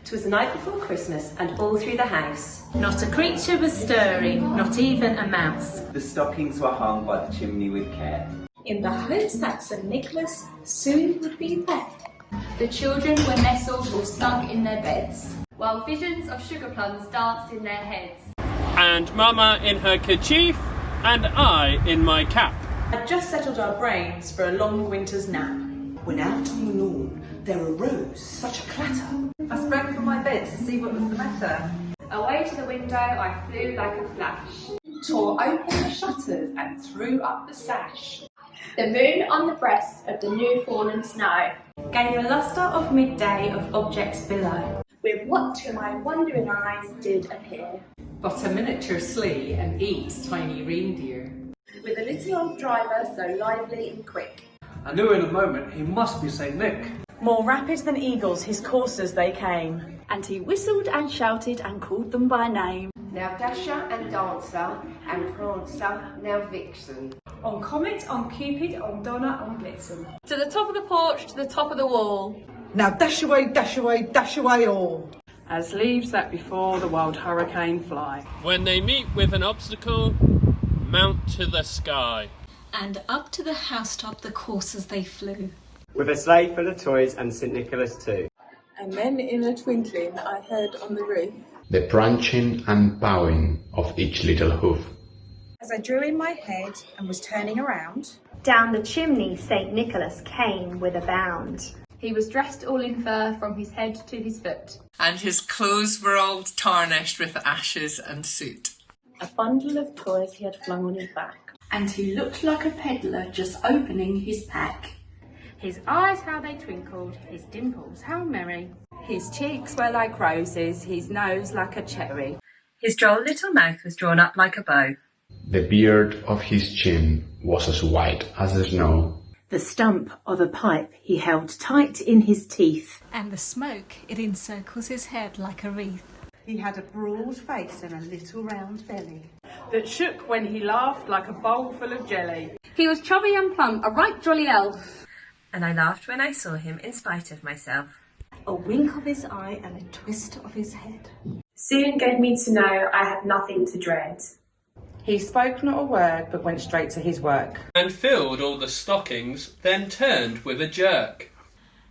'Twas the night before Christmas, and all through the house not a creature was stirring, not even a mouse. The stockings were hung by the chimney with care, in the hopes that St. Nicholas soon would be there. The children were nestled or snug in their beds, while visions of sugar plums danced in their heads. And Mama in her kerchief, and I in my cap. Had just settled our brains for a long winter's nap, when out on the lawn there arose such a clatter. I sprang from my bed to see what was the matter. Away to the window I flew like a flash, tore open the shutters and threw up the sash. the moon on the breast of the new fallen snow gave a lustre of midday of objects below. with what to my wondering eyes did appear. But a miniature sleigh and 8 tiny reindeer, With a little old driver so lively and quick. I knew in a moment he must be St. Nick. More rapid than eagles his coursers they came, And he whistled and shouted and called them by name. Now Dasher and Dancer and Prancer, now Vixen. on Comet, on Cupid, on Donna, on Blitzen. To the top of the porch, to the top of the wall. Now dash away all. As leaves that before the wild hurricane fly. When they meet with an obstacle, mount to the sky. And up to the housetop the coursers they flew. With a sleigh full of toys and St. Nicholas too. And then in a twinkling I heard on the roof the branching and bowing of each little hoof. as I drew in my head and was turning around. Down the chimney St. Nicholas came with a bound. He was dressed all in fur from his head to his foot. And his clothes were all tarnished with ashes and soot. A bundle of toys he had flung on his back. And he looked like a peddler just opening his pack. His eyes how they twinkled, his dimples how merry. His cheeks were like roses, his nose like a cherry. His droll little mouth was drawn up like a bow. The beard of his chin was as white as the snow. The stump of a pipe he held tight in his teeth. And the smoke, it encircles his head like a wreath. He had a broad face and a little round belly That shook when he laughed like a bowl full of jelly. He was chubby and plump, a right jolly elf. And I laughed when I saw him in spite of myself. A wink of his eye and a twist of his head Soon gave me to know I had nothing to dread. He spoke not a word, but went straight to his work. And filled all the stockings, then turned with a jerk.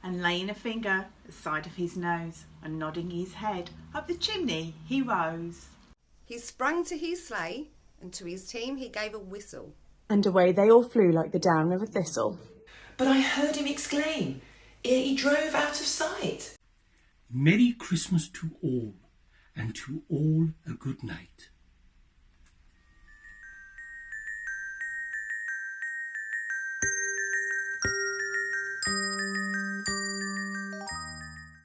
And laying a finger at the side of his nose, and nodding his head, up the chimney he rose. He sprang to his sleigh, and to his team he gave a whistle. and away they all flew like the down of a thistle. But I heard him exclaim, ere he drove out of sight, Merry Christmas to all, and to all a good night.